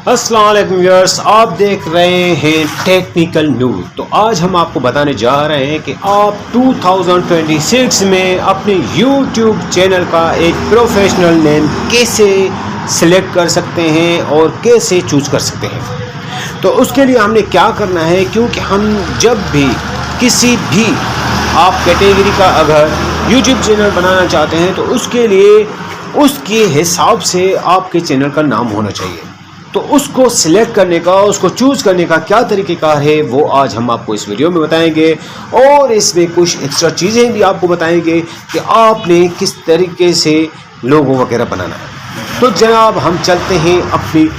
अस्सलाम वालेकुम व्यूअर्स, आप देख रहे हैं टेक्निकल न्यूज़। तो आज हम आपको बताने जा रहे हैं कि आप 2026 में अपने YouTube चैनल का एक प्रोफेशनल नेम कैसे सिलेक्ट कर सकते हैं और कैसे चूज कर सकते हैं। तो उसके लिए हमने क्या करना है, क्योंकि हम जब भी किसी भी आप कैटेगरी का अगर YouTube चैनल बनाना चाहते हैं तो उसके लिए उसके हिसाब से आपके चैनल का नाम होना चाहिए। तो उसको सिलेक्ट करने का, उसको चूज करने का क्या तरीक़ेकार है वो आज हम आपको इस वीडियो में बताएंगे, और इसमें कुछ एक्स्ट्रा चीज़ें भी आपको बताएंगे कि आपने किस तरीके से लोगो वगैरह बनाना है। तो जनाब हम चलते हैं अपनी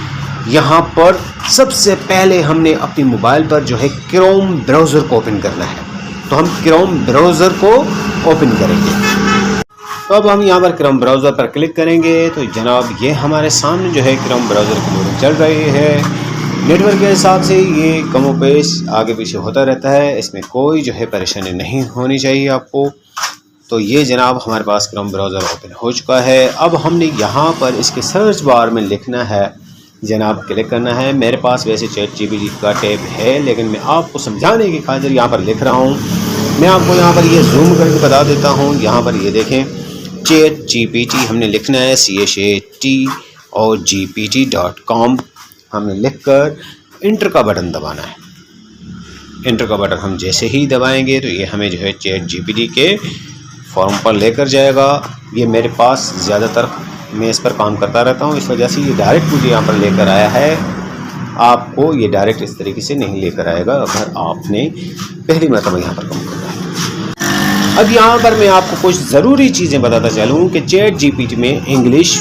यहाँ पर। सबसे पहले हमने अपनी मोबाइल पर जो है क्रोम ब्राउज़र को ओपन करना है, तो हम क्रोम ब्राउज़र को ओपन करेंगे। तो अब हम यहाँ पर क्रोम ब्राउज़र पर क्लिक करेंगे तो जनाब ये हमारे सामने जो है क्रोम ब्राउज़र की लोडिंग चल रही है। नेटवर्क के हिसाब से ये कमो पेश आगे पीछे होता रहता है, इसमें कोई जो है परेशानी नहीं होनी चाहिए आपको। तो ये जनाब हमारे पास क्रोम ब्राउज़र ओपन हो चुका है। अब हमने यहाँ पर इसके सर्च बार में लिखना है जनाब, क्लिक करना है। मेरे पास वैसे ChatGPT का टैब है, लेकिन मैं आपको समझाने की खातिर यहाँ पर लिख रहा हूँ। मैं आपको यहाँ पर ये जूम करके बता देता हूँ। यहाँ पर ये देखें ChatGPT हमने लिखना है CHAT और GPT.com हमने लिखकर इंटर का बटन दबाना है। इंटर का बटन हम जैसे ही दबाएंगे तो ये हमें जो है ChatGPT के फॉर्म पर लेकर जाएगा। ये मेरे पास ज़्यादातर मैं इस पर काम करता रहता हूँ, इस वजह से ये डायरेक्ट मुझे यहाँ पर लेकर आया है। आपको ये डायरेक्ट इस तरीके से नहीं लेकर आएगा अगर आपने पहली मरतबा यहाँ पर काम करना है। अब यहाँ पर मैं आपको कुछ ज़रूरी चीज़ें बताता चलूँ कि ChatGPT में इंग्लिश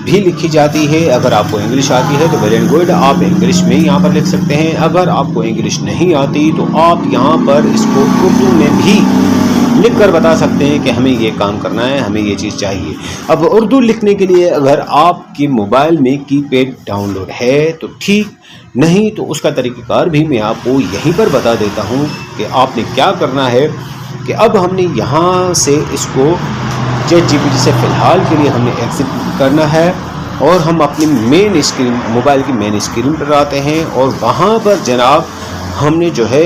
भी लिखी जाती है। अगर आपको इंग्लिश आती है तो वेल एंड गुड, आप इंग्लिश में यहाँ पर लिख सकते हैं। अगर आपको इंग्लिश नहीं आती तो आप यहाँ पर इसको उर्दू में भी लिख कर बता सकते हैं कि हमें ये काम करना है, हमें ये चीज़ चाहिए। अब उर्दू लिखने के लिए अगर आपके मोबाइल में कीपैड डाउनलोड है तो ठीक, नहीं तो उसका तरीक़ेकार भी मैं आपको यहीं पर बता देता हूँ कि आपने क्या करना है। कि अब हमने यहाँ से इसको ChatGPT से फ़िलहाल के लिए हमने एग्जिट करना है और हम अपनी मेन स्क्रीन, मोबाइल की मेन स्क्रीन पर आते हैं और वहाँ पर जनाब हमने जो है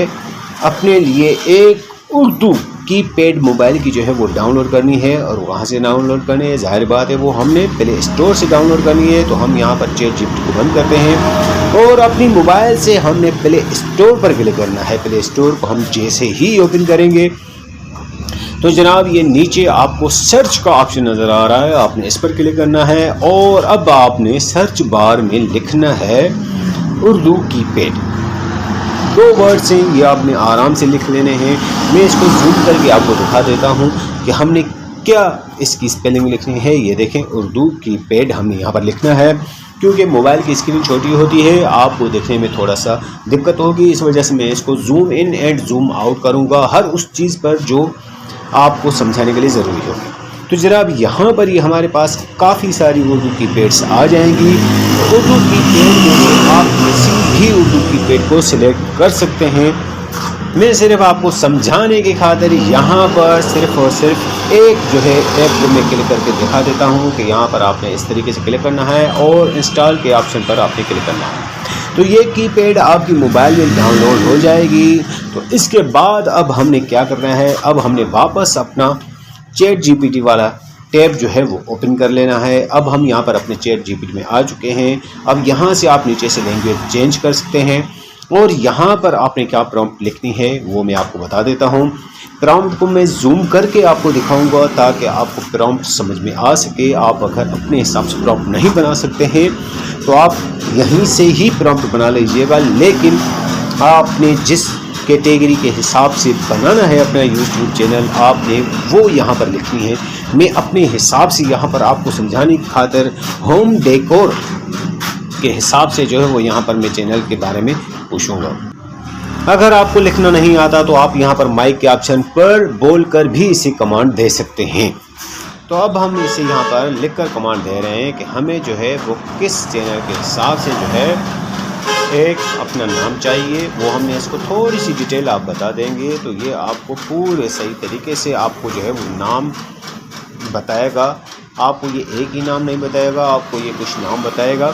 अपने लिए एक उर्दू कीपैड मोबाइल की जो है वो डाउनलोड करनी है। और वहाँ से डाउनलोड करनी है, जाहिर बात है वो हमने प्ले स्टोर से डाउनलोड करनी है। तो हम यहाँ पर ChatGPT को बंद करते हैं और अपनी मोबाइल से हमने प्ले स्टोर पर क्लिक करना है। प्ले स्टोर को हम जैसे ही ओपन करेंगे तो जनाब ये नीचे आपको सर्च का ऑप्शन नज़र आ रहा है, आपने इस पर क्लिक करना है और अब आपने सर्च बार में लिखना है उर्दू कीपैड। 2 वर्ड्स हैं, ये आपने आराम से लिख लेने हैं। मैं इसको जूम करके आपको दिखा देता हूँ कि हमने क्या इसकी स्पेलिंग लिखनी है। ये देखें, उर्दू कीपैड हमने यहाँ पर लिखना है। क्योंकि मोबाइल की स्क्रीन छोटी होती है, आपको देखने में थोड़ा सा दिक्कत होगी, इस वजह से मैं इसको zoom in and zoom out करूँगा हर उस चीज़ पर जो आपको समझाने के लिए ज़रूरी होगी। तो जनाब यहाँ पर ये हमारे पास काफ़ी सारी उर्दू कीपैड्स आ जाएंगी। उर्दू कीपैड में से आप किसी भी उर्दू कीपैड को सिलेक्ट कर सकते हैं। मैं सिर्फ आपको समझाने की खातिर यहाँ पर सिर्फ और सिर्फ एक जो है ऐप को मैं क्लिक करके दिखा देता हूँ कि यहाँ पर आपने इस तरीके से क्लिक करना है और इंस्टॉल के ऑप्शन पर आपने क्लिक करना है। तो ये कीपैड आपकी मोबाइल में डाउनलोड हो जाएगी। तो इसके बाद अब हमने क्या करना है, अब हमने वापस अपना ChatGPT वाला टैब जो है वो ओपन कर लेना है। अब हम यहाँ पर अपने ChatGPT में आ चुके हैं। अब यहाँ से आप नीचे से लैंग्वेज चेंज कर सकते हैं और यहाँ पर आपने क्या प्रॉम्प्ट लिखनी है वो मैं आपको बता देता हूँ। प्रॉम्प्ट को मैं जूम करके आपको दिखाऊंगा ताकि आपको प्रॉम्प्ट समझ में आ सके। आप अगर अपने हिसाब से प्रॉम्प्ट नहीं बना सकते हैं तो आप यहीं से ही प्रॉम्प्ट बना लीजिएगा, लेकिन आपने जिस कैटेगरी के हिसाब से बनाना है अपना YouTube चैनल, आपने वो यहाँ पर लिखनी है। मैं अपने हिसाब से यहाँ पर आपको समझाने की खातिर होम डेकोर के हिसाब से जो है वो यहाँ पर मैं चैनल के बारे में पूछूंगा। अगर आपको लिखना नहीं आता तो आप यहाँ पर माइक के ऑप्शन पर बोलकर भी इसे कमांड दे सकते हैं। तो अब हम इसे यहाँ पर लिखकर कमांड दे रहे हैं कि हमें जो है वो किस चैनल के हिसाब से जो है एक अपना नाम चाहिए। वो हमने इसको थोड़ी सी डिटेल आप बता देंगे तो ये आपको पूरे सही तरीके से आपको जो है वो नाम बताएगा। आपको ये एक ही नाम नहीं बताएगा, आपको ये कुछ नाम बताएगा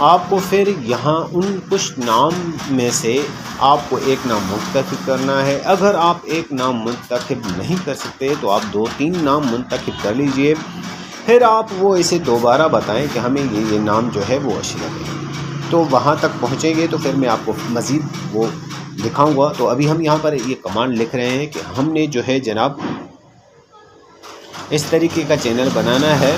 आपको फिर यहाँ उन कुछ नाम में से आपको एक नाम मुंतखब करना है। अगर आप एक नाम मुंतखब नहीं कर सकते तो आप 2-3 नाम मुंतखब कर लीजिए। फिर आप वो इसे दोबारा बताएं कि हमें ये नाम जो है वो अच्छी लगे। तो वहाँ तक पहुँचेंगे तो फिर मैं आपको मज़ीद वो दिखाऊंगा। तो अभी हम यहाँ पर ये कमांड लिख रहे हैं कि हमने जो है जनाब इस तरीके का चैनल बनाना है।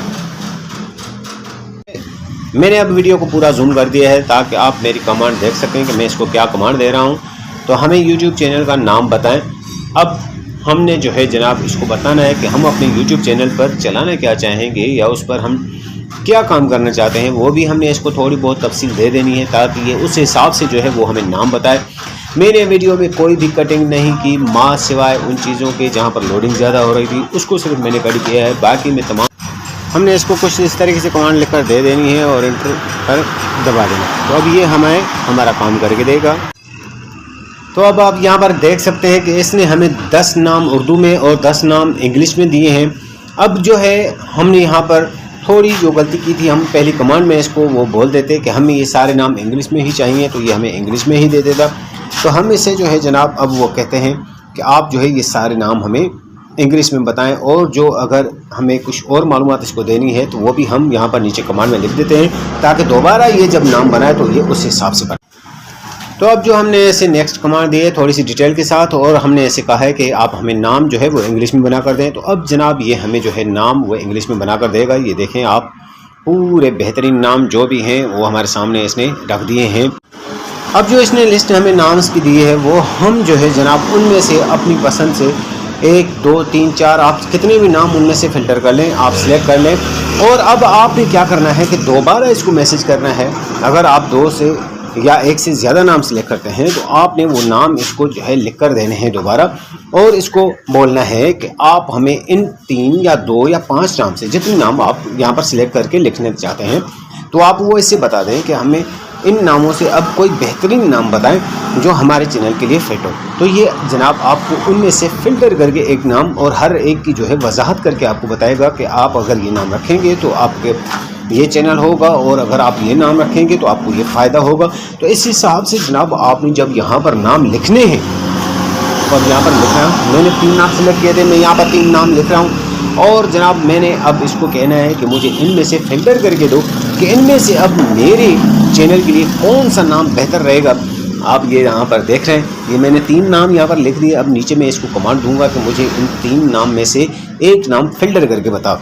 मैंने अब वीडियो को पूरा जूम कर दिया है ताकि आप मेरी कमांड देख सकें कि मैं इसको क्या कमांड दे रहा हूँ। तो हमें YouTube चैनल का नाम बताएं। अब हमने जो है जनाब इसको बताना है कि हम अपने YouTube चैनल पर चलाना क्या चाहेंगे या उस पर हम क्या काम करना चाहते हैं, वो भी हमने इसको थोड़ी बहुत तफसील दे देनी है ताकि ये उस हिसाब से जो है वो हमें नाम बताए। मैंने वीडियो में कोई भी कटिंग नहीं की, माँ सिवाय उन चीज़ों के जहाँ पर लोडिंग ज़्यादा हो रही थी उसको सिर्फ मैंने कट किया है। बाकी में तमाम हमने इसको कुछ इस तरीके से कमांड लिखकर दे देनी है और एंटर पर दबा देना। तो अब ये हमारा काम करके देगा। तो अब आप यहाँ पर देख सकते हैं कि इसने हमें 10 नाम उर्दू में और 10 नाम इंग्लिश में दिए हैं। अब जो है हमने यहाँ पर थोड़ी जो गलती की थी, हम पहली कमांड में इसको वो बोल देते कि हमें ये सारे नाम इंग्लिश में ही चाहिए, तो ये हमें इंग्लिश में ही दे देता। तो हम इसे जो है जनाब अब वो कहते हैं कि आप जो है ये सारे नाम हमें इंग्लिश में बताएं और जो अगर हमें कुछ और मालूमात इसको देनी है तो वो भी हम यहाँ पर नीचे कमांड में लिख देते हैं ताकि दोबारा ये जब नाम बनाए तो ये उस हिसाब से बनाए। तो अब जो हमने ऐसे नेक्स्ट कमांड दी है थोड़ी सी डिटेल के साथ और हमने ऐसे कहा है कि आप हमें नाम जो है वो इंग्लिश में बना कर दें। तो अब जनाब ये हमें जो है नाम वो इंग्लिश में बना कर देगा। ये देखें आप, पूरे बेहतरीन नाम जो भी हैं वो हमारे सामने इसने रख दिए हैं। अब जो इसने लिस्ट हमें नाम्स की दी है वो हम जो है जनाब उनमें से अपनी पसंद से 1, 2, 3, 4 आप कितने भी नाम उनमें से फ़िल्टर कर लें, आप सिलेक्ट कर लें। और अब आपने क्या करना है कि दोबारा इसको मैसेज करना है। अगर आप 2 से या 1 से ज़्यादा नाम सिलेक्ट करते हैं तो आपने वो नाम इसको जो है लिख कर देने हैं दोबारा और इसको बोलना है कि आप हमें इन 3 या 2 या 5 नाम से जितने नाम आप यहाँ पर सिलेक्ट करके लिखना चाहते हैं तो आप वो इससे बता दें कि हमें इन नामों से अब कोई बेहतरीन नाम बताएं जो हमारे चैनल के लिए फिट हो। तो ये जनाब आपको उनमें से फ़िल्टर करके एक नाम और हर एक की जो है वजाहत करके आपको बताएगा कि आप अगर ये नाम रखेंगे तो आपके ये चैनल होगा और अगर आप ये नाम रखेंगे तो आपको ये फ़ायदा होगा। तो इस हिसाब से जनाब आपने जब यहाँ पर नाम लिखने हैं तो अब यहाँ पर लिखा है, मैंने 3 नाम सेलेक्ट किए थे, मैं यहाँ पर 3 नाम लिख रहा हूँ और जनाब मैंने अब इसको कहना है कि मुझे इनमें से फ़िल्टर करके दो कि इनमें से अब मेरे चैनल के लिए कौन सा नाम बेहतर रहेगा। आप ये यहाँ पर देख रहे हैं, ये मैंने 3 नाम यहाँ पर लिख दिए। अब नीचे मैं इसको कमांड दूंगा कि मुझे इन 3 नाम में से एक नाम फ़िल्टर करके बताओ।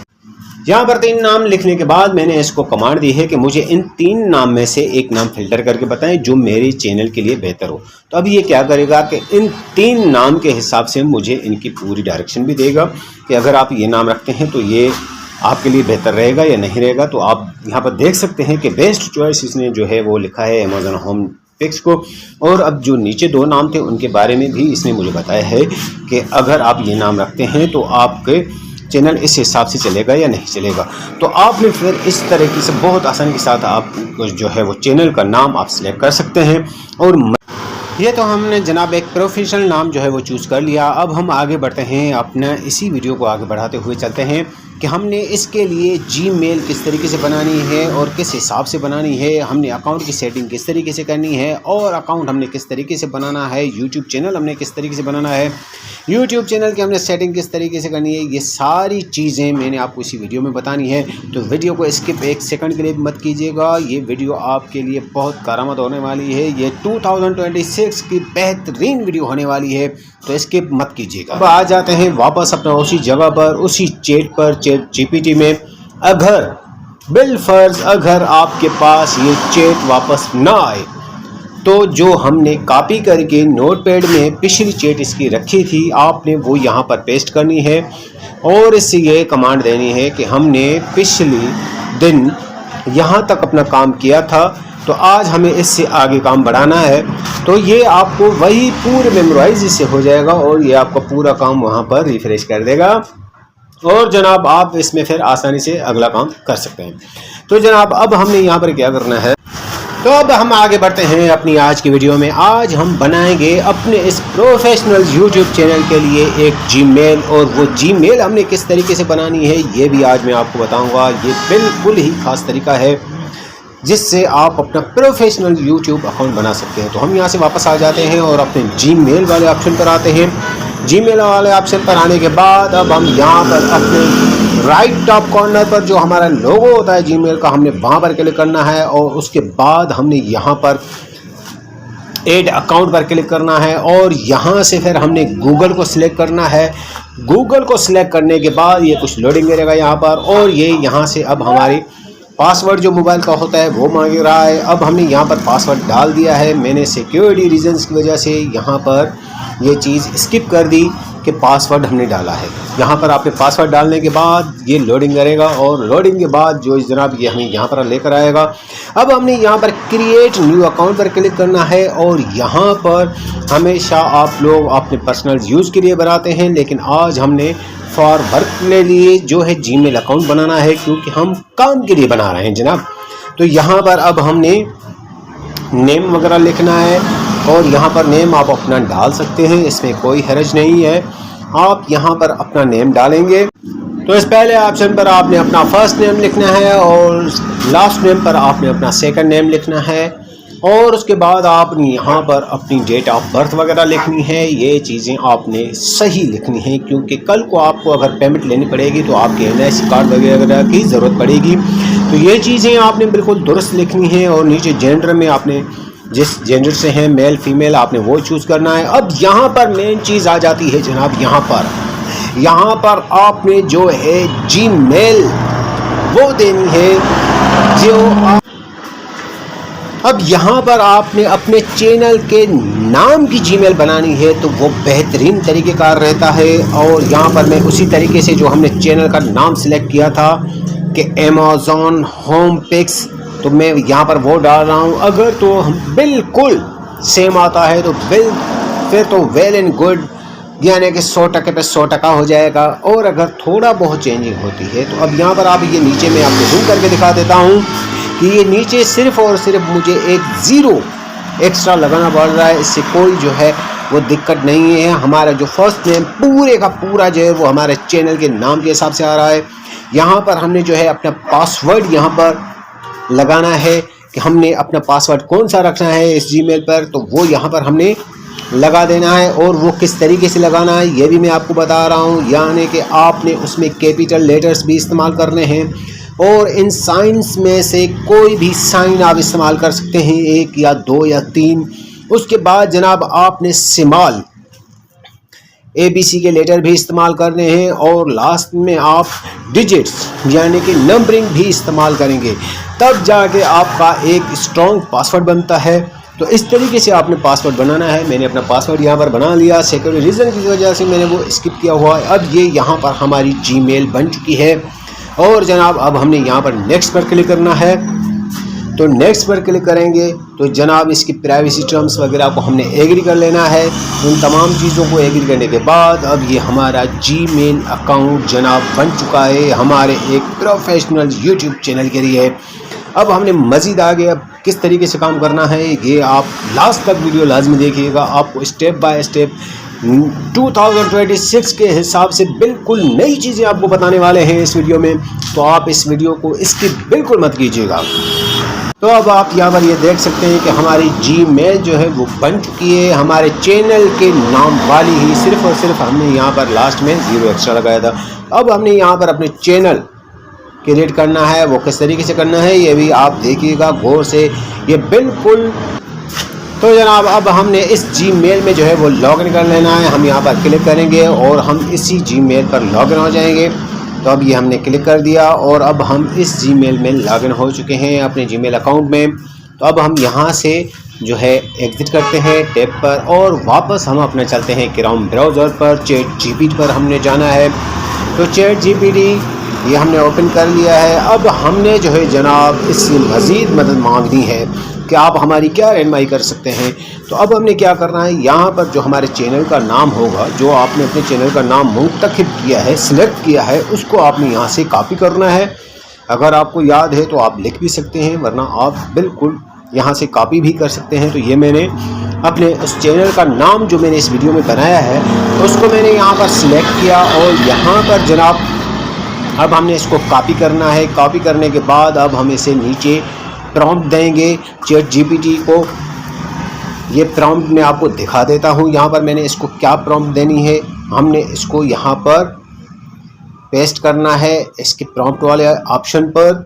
यहाँ पर 3 नाम लिखने के बाद मैंने इसको कमांड दी है कि मुझे इन 3 नाम में से एक नाम फ़िल्टर करके बताएं जो मेरे चैनल के लिए बेहतर हो। तो अब ये क्या करेगा कि इन 3 नाम के हिसाब से मुझे इनकी पूरी डायरेक्शन भी देगा कि अगर आप ये नाम रखते हैं तो ये आपके लिए बेहतर रहेगा या नहीं रहेगा। तो आप यहाँ पर देख सकते हैं कि बेस्ट चॉइस इसने जो है वो लिखा है अमेज़न होम पिक्स को। और अब जो नीचे 2 नाम थे उनके बारे में भी इसने मुझे बताया है कि अगर आप ये नाम रखते हैं तो आपके चैनल इस हिसाब से चलेगा या नहीं चलेगा। तो आपने फिर इस तरीके से बहुत आसानी के साथ आप जो है वो चैनल का नाम आप सिलेक्ट कर सकते हैं। और ये तो हमने जनाब एक प्रोफेशनल नाम जो है वो चूज़ कर लिया। अब हम आगे बढ़ते हैं, अपना इसी वीडियो को आगे बढ़ाते हुए चलते हैं कि हमने इसके लिए जीमेल किस तरीके से बनानी है और किस हिसाब से बनानी है, हमने अकाउंट की सेटिंग किस तरीके से करनी है और अकाउंट हमने किस तरीके से बनाना है, यूट्यूब चैनल हमने किस तरीके से बनाना है, यूट्यूब चैनल की हमने सेटिंग किस तरीके से करनी है। ये सारी चीज़ें मैंने आपको इसी वीडियो में बतानी है। तो वीडियो को स्किप 1 सेकंड के लिए मत कीजिएगा। ये वीडियो आपके लिए बहुत कारआमद होने वाली है। ये 2026 की बेहतरीन वीडियो होने वाली है, तो स्किप मत कीजिएगा। अब आ जाते हैं वापस अपना उसी जगह पर, उसी चैट पर, चैट जीपीटी में। अगर बिलफर्ज अगर आपके पास ये चैट वापस ना आए तो जो हमने कॉपी करके नोटपैड में पिछली चैट इसकी रखी थी आपने वो यहाँ पर पेस्ट करनी है और इससे ये कमांड देनी है कि हमने पिछली दिन यहाँ तक अपना काम किया था तो आज हमें इससे आगे काम बढ़ाना है। तो ये आपको वही पूरे मेमोराइज इससे हो जाएगा और ये आपका पूरा काम वहाँ पर रिफ्रेश कर देगा और जनाब आप इसमें फिर आसानी से अगला काम कर सकते हैं। तो जनाब अब हमने यहाँ पर क्या करना है, तो अब हम आगे बढ़ते हैं अपनी आज की वीडियो में। आज हम बनाएंगे अपने इस प्रोफेशनल यूट्यूब चैनल के लिए एक जीमेल और वो जीमेल हमने किस तरीके से बनानी है ये भी आज मैं आपको बताऊंगा। ये बिल्कुल ही खास तरीका है। जिससे आप अपना प्रोफेशनल यूट्यूब अकाउंट बना सकते हैं। तो हम यहाँ से वापस आ जाते हैं और अपने जीमेल वाले ऑप्शन पर आते हैं। जीमेल वाले ऑप्शन पर आने के बाद अब हम यहाँ पर अपने राइट टॉप कॉर्नर पर जो हमारा लोगो होता है जीमेल का, हमने वहाँ पर क्लिक करना है और उसके बाद हमने यहाँ पर ऐड अकाउंट पर क्लिक करना है और यहाँ से फिर हमने गूगल को सिलेक्ट करना है। गूगल को सिलेक्ट करने के बाद ये कुछ लोडिंग करेगा यहाँ पर और ये यहाँ से अब हमारी पासवर्ड जो मोबाइल का होता है वो मांग रहा है। अब हमने यहाँ पर पासवर्ड डाल दिया है। मैंने सिक्योरिटी रीजंस की वजह से यहाँ पर ये चीज़ स्किप कर दी कि पासवर्ड हमने डाला है। यहाँ पर आपने पासवर्ड डालने के बाद ये लोडिंग करेगा और लोडिंग के बाद जो जनाब ये हमें यहाँ पर लेकर आएगा। अब हमने यहाँ पर क्रिएट न्यू अकाउंट पर क्लिक करना है और यहाँ पर हमेशा आप लोग अपने पर्सनल यूज़ के लिए बनाते हैं, लेकिन आज हमने फॉर वर्क के लिए जो है जीमेल अकाउंट बनाना है, क्योंकि हम काम के लिए बना रहे हैं जनाब। तो यहाँ पर अब हमने नेम वगैरह लिखना है और यहाँ पर नेम आप अपना डाल सकते हैं, इसमें कोई हर्ज नहीं है। आप यहाँ पर अपना नेम डालेंगे तो इस पहले ऑप्शन पर आपने अपना फर्स्ट नेम लिखना है और लास्ट नेम पर आपने अपना सेकंड नेम लिखना है और उसके बाद आपने यहाँ पर अपनी डेट ऑफ बर्थ वगैरह लिखनी है। ये चीज़ें आपने सही लिखनी है, क्योंकि कल को आपको अगर पेमेंट लेनी पड़ेगी तो आपके NIC कार्ड वगैरह की ज़रूरत पड़ेगी। तो ये चीज़ें आपने बिल्कुल दुरुस्त लिखनी है और नीचे जेंडर में आपने जिस जेंडर से हैं मेल फीमेल आपने वो चूज़ करना है। अब यहाँ पर मेन चीज़ आ जाती है जनाब, यहाँ पर आपने जो है जीमेल वो देनी है जो अब यहाँ पर आपने अपने चैनल के नाम की जीमेल बनानी है, तो वो बेहतरीन तरीक़ेकार रहता है। और यहाँ पर मैं उसी तरीके से जो हमने चैनल का नाम सेलेक्ट किया था कि अमेज़ॉन होम पिक्स, तो मैं यहाँ पर वो डाल रहा हूँ। अगर तो हम बिल्कुल सेम आता है तो फिर तो वेल एंड गुड, यानी कि 100% पे 100% हो जाएगा। और अगर थोड़ा बहुत चेंजिंग होती है तो अब यहाँ पर आप ये नीचे में आपको जूम करके दिखा देता हूँ कि ये नीचे सिर्फ और सिर्फ मुझे एक 0 एक्स्ट्रा लगाना पड़ रहा है। इससे कोई जो है वो दिक्कत नहीं है। हमारा जो फर्स्ट नेम पूरे का पूरा जो है वो हमारे चैनल के नाम के हिसाब से आ रहा है। यहाँ पर हमने जो है अपना पासवर्ड यहाँ पर लगाना है कि हमने अपना पासवर्ड कौन सा रखना है इस जीमेल पर, तो वो यहाँ पर हमने लगा देना है। और वो किस तरीके से लगाना है ये भी मैं आपको बता रहा हूँ, यानी कि आपने उसमें कैपिटल लेटर्स भी इस्तेमाल करने हैं और इन साइंस में से कोई भी साइन आप इस्तेमाल कर सकते हैं, 1 या 2 या 3। उसके बाद जनाब आपने स्मॉल ABC के लेटर भी इस्तेमाल करने हैं और लास्ट में आप डिजिट्स यानी कि नंबरिंग भी इस्तेमाल करेंगे, तब जाके आपका एक स्ट्रॉन्ग पासवर्ड बनता है। तो इस तरीके से आपने पासवर्ड बनाना है। मैंने अपना पासवर्ड यहाँ पर बना लिया, सिक्योरिटी रीज़न की वजह से मैंने वो स्किप किया हुआ है। अब ये यहाँ पर हमारी जीमेल बन चुकी है और जनाब अब हमने यहाँ पर नेक्स्ट पर क्लिक करना है। तो नेक्स्ट पर क्लिक करेंगे तो जनाब इसकी प्राइवेसी टर्म्स वगैरह को हमने एग्री कर लेना है। उन तमाम चीज़ों को एग्री करने के बाद अब ये हमारा जीमेल अकाउंट जनाब बन चुका है हमारे एक प्रोफेशनल यूट्यूब चैनल के लिए। अब हमने मज़ीद आगे अब किस तरीके से काम करना है ये आप लास्ट तक वीडियो लाजमी देखिएगा। आपको स्टेप बाय स्टेप 2026 के हिसाब से बिल्कुल नई चीज़ें आपको बताने वाले हैं इस वीडियो में, तो आप इस वीडियो को स्किप बिल्कुल मत कीजिएगा। तो अब आप यहाँ पर ये देख सकते हैं कि हमारी जीमेल जो है वो बन चुकी है हमारे चैनल के नाम वाली ही, सिर्फ और सिर्फ हमने यहाँ पर लास्ट में 0 एक्स्ट्रा लगाया था। अब हमने यहाँ पर अपने चैनल क्रिएट करना है, वो किस तरीके से करना है ये भी आप देखिएगा गौर से, ये बिल्कुल। तो जनाब अब हमने इस जीमेल में जो है वो लॉगिन कर लेना है। हम यहाँ पर क्लिक करेंगे और हम इसी जीमेल पर लॉगिन हो जाएंगे। तो अब ये हमने क्लिक कर दिया और अब हम इस जीमेल में लॉगिन हो चुके हैं अपने जीमेल अकाउंट में। तो अब हम यहाँ से जो है एग्ज़िट करते हैं टैब पर और वापस हम अपना चलते हैं क्रोम ब्राउज़र पर। ChatGPT पर हमने जाना है, तो ChatGPT ये हमने ओपन कर लिया है। अब हमने जो है जनाब इससे मज़ीद मदद मांगनी है कि आप हमारी क्या रहनुमाई कर सकते हैं। तो अब हमने क्या करना है, यहाँ पर जो हमारे चैनल का नाम होगा, जो आपने अपने चैनल का नाम मुंतखब किया है, सिलेक्ट किया है, उसको आपने यहाँ से कॉपी करना है। अगर आपको याद है तो आप लिख भी सकते हैं, वरना आप बिल्कुल यहाँ से कॉपी भी कर सकते हैं। तो ये मैंने अपने उस चैनल का नाम जो मैंने इस वीडियो में बनाया है उसको मैंने यहाँ पर सिलेक्ट किया और यहाँ पर जनाब अब हमने इसको कॉपी करना है। कॉपी करने के बाद अब हम इसे नीचे प्रॉम्प्ट देंगे चैट जीपीटी को। ये प्रॉम्प्ट मैं आपको दिखा देता हूँ। यहाँ पर मैंने इसको क्या प्रॉम्प्ट देनी है, हमने इसको यहाँ पर पेस्ट करना है इसके प्रॉम्प्ट वाले ऑप्शन पर,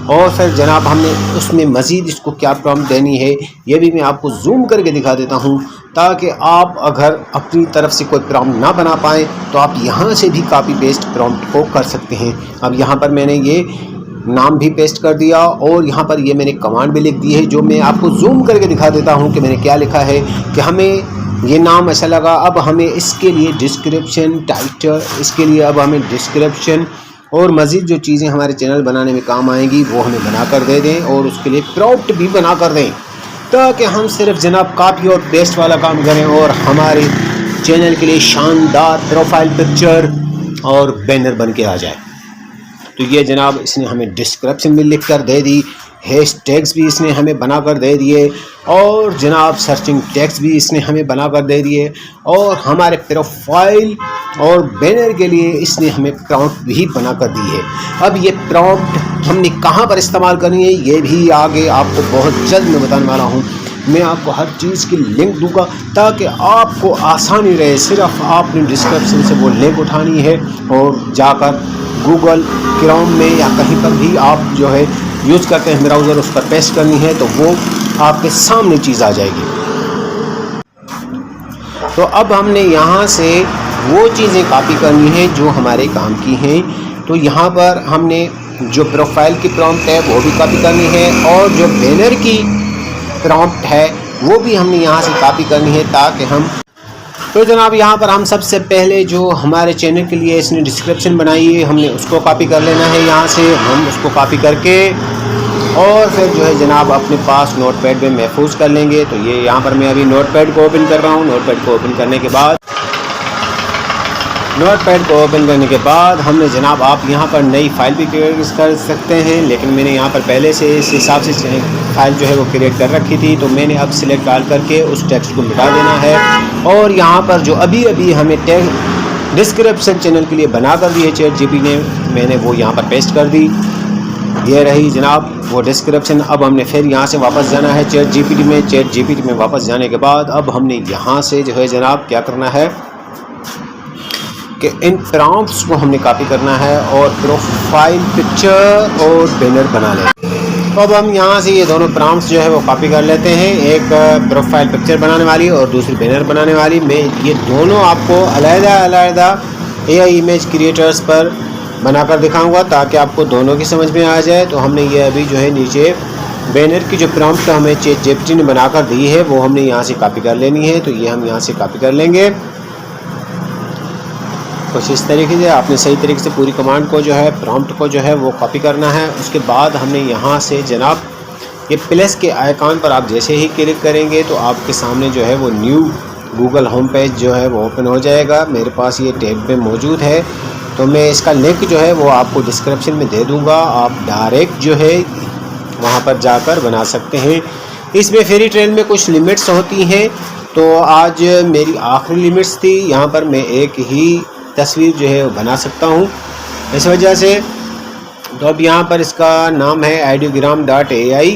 और फिर जनाब हमने उसमें मज़ीद इसको क्या प्रॉम्प्ट देनी है ये भी मैं आपको जूम करके दिखा देता हूँ, ताकि आप अगर अपनी तरफ से कोई प्रॉम्प्ट ना बना पाएँ तो आप यहाँ से भी कॉपी पेस्ट प्रॉम्प्ट को कर सकते हैं। अब यहाँ पर मैंने ये नाम भी पेस्ट कर दिया और यहाँ पर ये मैंने कमांड भी लिख दी है, जो मैं आपको जूम करके दिखा देता हूँ कि मैंने क्या लिखा है। कि हमें ये नाम ऐसा लगा, अब हमें इसके लिए डिस्क्रिप्शन, टाइटल, इसके लिए अब हमें डिस्क्रिप्शन और मज़ीद जो चीज़ें हमारे चैनल बनाने में काम आएंगी वो हमें बना कर दे दें, और उसके लिए प्रॉम्प्ट भी बना कर दें, ताकि हम सिर्फ जनाब कॉपी और पेस्ट वाला काम करें और हमारे चैनल के लिए शानदार प्रोफाइल पिक्चर और बैनर बन के आ जाए। तो ये जनाब इसने हमें डिस्क्रिप्शन भी लिख कर दे दी, हैश टैग्स भी इसने हमें बना कर दे दिए, और जनाब सर्चिंग टैग्स भी इसने हमें बना कर दे दिए, और हमारे प्रोफाइल और बैनर के लिए इसने हमें प्रॉम्प्ट भी बना कर दी है। अब ये प्रॉम्प्ट हमने कहाँ पर इस्तेमाल करनी है ये भी आगे आपको बहुत जल्द मैं बताने वाला हूँ। मैं आपको हर चीज़ की लिंक दूंगा ताकि आपको आसानी रहे। सिर्फ आपने डिस्क्रिप्शन से वो लिंक उठानी है और जाकर गूगल क्रोम में या कहीं पर भी आप जो है यूज़ करते हैं ब्राउज़र, उस पर पेस्ट करनी है तो वो आपके सामने चीज़ आ जाएगी। तो अब हमने यहाँ से वो चीज़ें कॉपी करनी है जो हमारे काम की हैं। तो यहाँ पर हमने जो प्रोफाइल की प्रॉम्प्ट है वो भी कॉपी करनी है, और जो बैनर की प्रॉम्प्ट है वो भी हमने यहाँ से कॉपी करनी है, ताकि हम तो जनाब यहाँ पर हम सबसे पहले जो हमारे चैनल के लिए इसने डिस्क्रिप्शन बनाई है हमने उसको कॉपी कर लेना है। यहाँ से हम उसको कॉपी करके और फिर जो है जनाब अपने पास नोटपैड में महफूज कर लेंगे। तो ये यहाँ पर मैं अभी नोटपैड को ओपन कर रहा हूँ। नोटपैड को ओपन करने के बाद हमने जनाब आप यहाँ पर नई फाइल भी क्रिएट कर सकते हैं, लेकिन मैंने यहाँ पर पहले से इस हिसाब से फाइल जो है वो क्रिएट कर रखी थी। तो मैंने अब सिलेक्ट डाल करके उस टेक्स्ट को मिटा देना है, और यहाँ पर जो अभी हमें डिस्क्रिप्शन चैनल के लिए बना कर दी है चैट जीपीटी ने, मैंने वो यहाँ पर पेस्ट कर दी। ये रही जनाब वो डिस्क्रिप्शन। अब हमने फिर यहाँ से वापस जाना है चैट जीपीटी में। चैट जीपीटी में वापस जाने के बाद अब हमने यहाँ से जो है जनाब क्या करना है कि इन प्रॉम्प्ट्स को हमने कॉपी करना है और प्रोफाइल पिक्चर और बैनर बना लें। तो अब हम यहाँ से ये दोनों प्रॉम्प्ट्स जो है वो कॉपी कर लेते हैं, एक प्रोफाइल पिक्चर बनाने वाली और दूसरी बैनर बनाने वाली। मैं ये दोनों आपको अलग-अलग AI इमेज क्रिएटर्स पर बनाकर दिखाऊंगा ताकि आपको दोनों की समझ में आ जाए। तो हमने ये अभी जो है नीचे बैनर की जो प्रॉम्प्ट हमें चैट जीपीटी ने बनाकर दी है वो हमने यहाँ से कॉपी कर लेनी है। तो ये हम यहाँ से कॉपी कर लेंगे कुछ इस तरीके से। आपने सही तरीके से पूरी कमांड को जो है प्रॉम्प्ट को जो है वो कॉपी करना है। उसके बाद हमने यहाँ से जनाब ये प्लस के आइकॉन पर आप जैसे ही क्लिक करेंगे तो आपके सामने जो है वो न्यू गूगल होम पेज जो है वो ओपन हो जाएगा। मेरे पास ये टैब पे मौजूद है, तो मैं इसका लिंक जो है वो आपको डिस्क्रिप्शन में दे दूँगा। आप डायरेक्ट जो है वहाँ पर जाकर बना सकते हैं। इसमें फ्री ट्रायल में कुछ लिमिट्स होती हैं, तो आज मेरी आखिरी लिमिट्स थी। यहाँ पर मैं एक ही तस्वीर जो है वो बना सकता हूँ इस वजह से। तो अब यहाँ पर इसका नाम है ideogram.ai।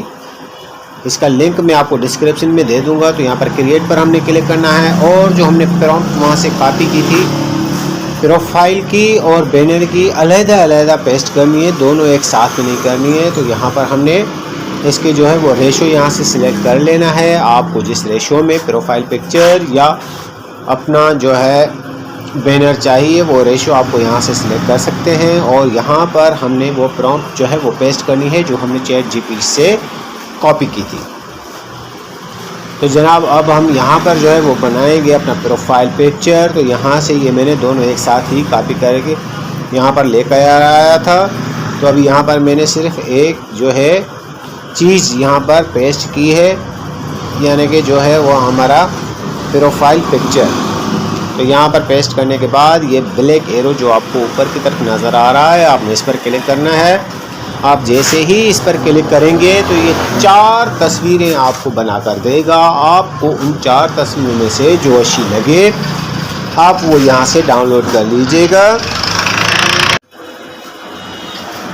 इसका लिंक मैं आपको डिस्क्रिप्शन में दे दूँगा। तो यहाँ पर क्रिएट पर हमने क्लिक करना है, और जो हमने प्रॉम्प्ट वहाँ से कॉपी की थी प्रोफाइल की और बैनर की अलग-अलग पेस्ट करनी है, दोनों एक साथ में नहीं करनी है। तो यहाँ पर हमने इसके जो है वो रेशो यहाँ से सिलेक्ट कर लेना है। आपको जिस रेशो में प्रोफाइल पिक्चर या अपना जो है बैनर चाहिए वो रेशो आपको यहाँ से सिलेक्ट कर सकते हैं, और यहाँ पर हमने वो प्रॉम्प्ट जो है वो पेस्ट करनी है जो हमने चैट जीपीटी से कॉपी की थी। तो जनाब अब हम यहाँ पर जो है वो बनाएंगे अपना प्रोफाइल पिक्चर। तो यहाँ से ये मैंने दोनों एक साथ ही कॉपी करके यहाँ पर लेकर आया था। तो अभी यहाँ पर मैंने सिर्फ एक जो है चीज़ यहाँ पर पेस्ट की है, यानी कि जो है वो हमारा प्रोफाइल पिक्चर। तो यहाँ पर पेस्ट करने के बाद ये ब्लैक एरो जो आपको ऊपर की तरफ नज़र आ रहा है आपने इस पर क्लिक करना है। आप जैसे ही इस पर क्लिक करेंगे तो ये 4 तस्वीरें आपको बना कर देगा। आपको उन 4 तस्वीरों में से जो अच्छी लगे आप वो यहाँ से डाउनलोड कर लीजिएगा।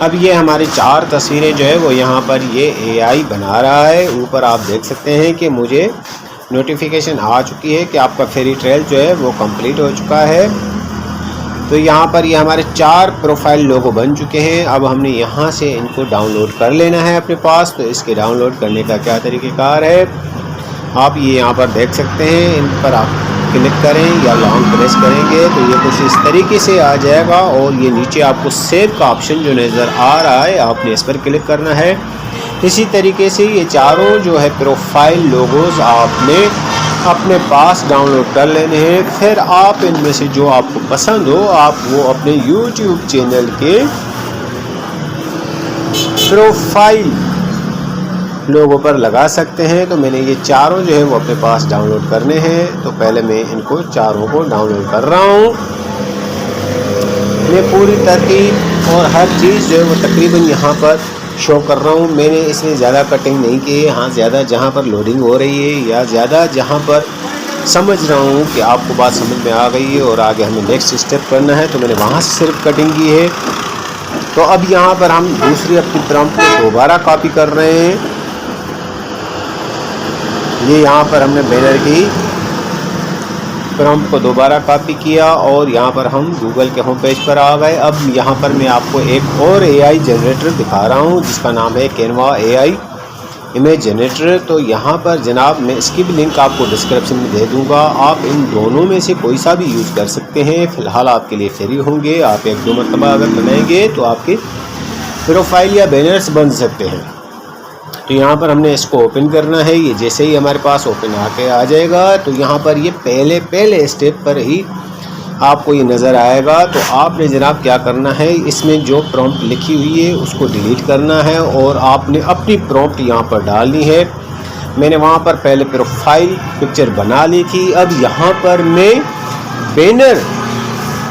अब ये हमारी 4 तस्वीरें जो है वो यहाँ पर ये AI बना रहा है। ऊपर आप देख सकते हैं कि मुझे नोटिफिकेशन आ चुकी है कि आपका फ्री ट्रायल जो है वो कंप्लीट हो चुका है। तो यहाँ पर ये हमारे 4 प्रोफाइल लोगो बन चुके हैं। अब हमने यहाँ से इनको डाउनलोड कर लेना है अपने पास। तो इसके डाउनलोड करने का क्या तरीक़ेकार है, आप ये यहाँ पर देख सकते हैं। इन पर आप क्लिक करें या लॉन्ग प्रेस करेंगे तो ये कुछ इस तरीके से आ जाएगा और ये नीचे आपको सेव का ऑप्शन जो नज़र आ रहा है आपने इस पर क्लिक करना है। इसी तरीके से ये चारों जो है प्रोफाइल लोगोस आपने अपने पास डाउनलोड कर लेने हैं। फिर आप इनमें से जो आपको पसंद हो आप वो अपने YouTube चैनल के प्रोफाइल लोगों पर लगा सकते हैं। तो मैंने ये चारों जो है वो अपने पास डाउनलोड करने हैं। तो पहले मैं इनको चारों को डाउनलोड कर रहा हूँ। मैं पूरी तरतीब और हर चीज़ जो है वो तकरीबन यहाँ पर शो कर रहा हूँ। मैंने इसमें ज़्यादा कटिंग नहीं की है। हाँ, ज़्यादा जहाँ पर लोडिंग हो रही है या ज़्यादा जहाँ पर समझ रहा हूँ कि आपको बात समझ में आ गई है और आगे हमें नेक्स्ट स्टेप करना है, तो मैंने वहाँ से सिर्फ कटिंग की है। तो अब यहाँ पर हम दूसरी अपनी प्रॉम्प्ट को दोबारा कॉपी कर रहे हैं। ये यहाँ पर हमने बैनर की प्रॉम्प्ट को दोबारा कॉपी किया और यहाँ पर हम गूगल के होम पेज पर आ गए। अब यहाँ पर मैं आपको एक और AI जनरेटर दिखा रहा हूँ जिसका नाम है कैनवा AI इमेज जनरेटर। तो यहाँ पर जनाब मैं इसकी भी लिंक आपको डिस्क्रिप्शन में दे दूँगा। आप इन दोनों में से कोई सा भी यूज़ कर सकते हैं। फ़िलहाल आपके लिए फ्री होंगे। आप 1-2 मरतबा अगर बनाएंगे तो आपके प्रोफाइल या बैनर्स बन सकते हैं। तो यहाँ पर हमने इसको ओपन करना है। ये जैसे ही हमारे पास ओपन आके आ जाएगा तो यहाँ पर ये पहले स्टेप पर ही आपको ये नज़र आएगा। तो आपने जनाब क्या करना है, इसमें जो प्रॉम्प्ट लिखी हुई है उसको डिलीट करना है और आपने अपनी प्रॉम्प्ट यहाँ पर डालनी है। मैंने वहाँ पर पहले प्रोफाइल पिक्चर बना ली थी। अब यहाँ पर मैं बैनर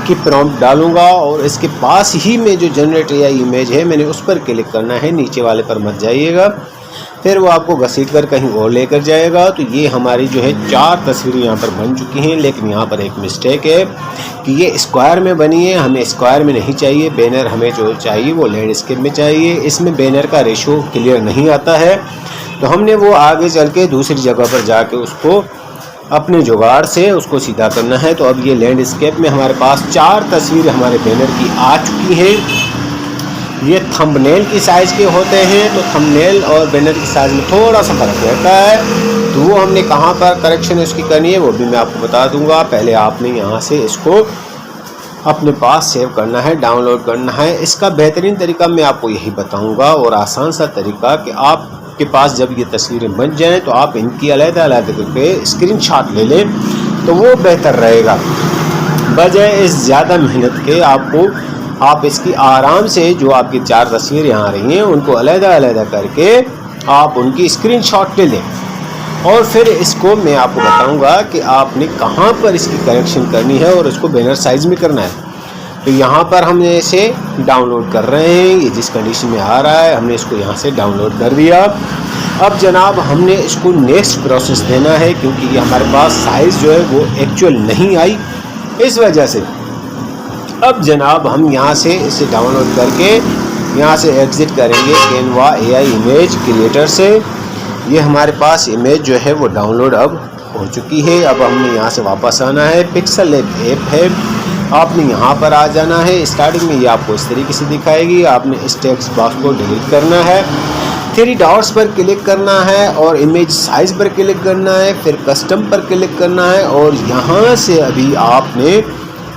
की प्रॉम्प्ट डालूंगा और इसके पास ही में जो जनरेट AI इमेज है मैंने उस पर क्लिक करना है। नीचे वाले पर मत जाइएगा, फिर वो आपको घसीट कर कहीं और लेकर जाएगा। तो ये हमारी जो है 4 तस्वीरें यहाँ पर बन चुकी हैं। लेकिन यहाँ पर एक मिस्टेक है कि ये स्क्वायर में बनी है। हमें स्क्वायर में नहीं चाहिए। बैनर हमें जो चाहिए वो लैंडस्केप में चाहिए। इसमें बैनर का रेशो क्लियर नहीं आता है। तो हमने वो आगे चल के दूसरी जगह पर जाके उसको अपने जुगाड़ से उसको सीधा करना है। तो अब ये लैंडस्केप में हमारे पास 4 तस्वीरें हमारे बैनर की आ चुकी हैं। ये थंबनेल की साइज़ के होते हैं। तो थंबनेल और बैनर की साइज़ में थोड़ा सा फ़र्क रहता है। तो वो हमने कहाँ पर करेक्शन उसकी करनी है वो भी मैं आपको बता दूंगा। पहले आपने यहाँ से इसको अपने पास सेव करना है, डाउनलोड करना है। इसका बेहतरीन तरीका मैं आपको यही बताऊँगा और आसान सा तरीका कि आपके पास जब ये तस्वीरें बन जाएँ तो आप इनकी अलग-अलग करके स्क्रीनशॉट ले लें तो वो बेहतर रहेगा। बजाय इस ज़्यादा मेहनत के आप इसकी आराम से जो आपकी 4 तस्वीरें यहाँ आ रही हैं उनको अलग-अलग करके आप उनकी स्क्रीनशॉट ले लें और फिर इसको मैं आपको बताऊंगा कि आपने कहाँ पर इसकी करेक्शन करनी है और इसको बैनर साइज़ में करना है। तो यहाँ पर हमने इसे डाउनलोड कर रहे हैं। ये जिस कंडीशन में आ रहा है हमने इसको यहाँ से डाउनलोड कर दिया। अब जनाब हमने इसको नेक्स्ट प्रोसेस देना है क्योंकि ये हमारे पास साइज़ जो है वो एक्चुअल नहीं आई, इस वजह से अब जनाब हम यहाँ से इसे डाउनलोड करके यहाँ से एग्ज़िट करेंगे कैनवा AI इमेज क्रिएटर से। ये हमारे पास इमेज जो है वो डाउनलोड अब हो चुकी है। अब हमने यहाँ से वापस आना है। पिक्सल ऐप है, आपने यहाँ पर आ जाना है। स्टार्टिंग में ये आपको इस तरीके से दिखाएगी। आपने इस टेक्स्ट बॉक्स को डिलीट करना है, 3 डॉट्स पर क्लिक करना है और इमेज साइज़ पर क्लिक करना है, फिर कस्टम पर क्लिक करना है और यहाँ से अभी आपने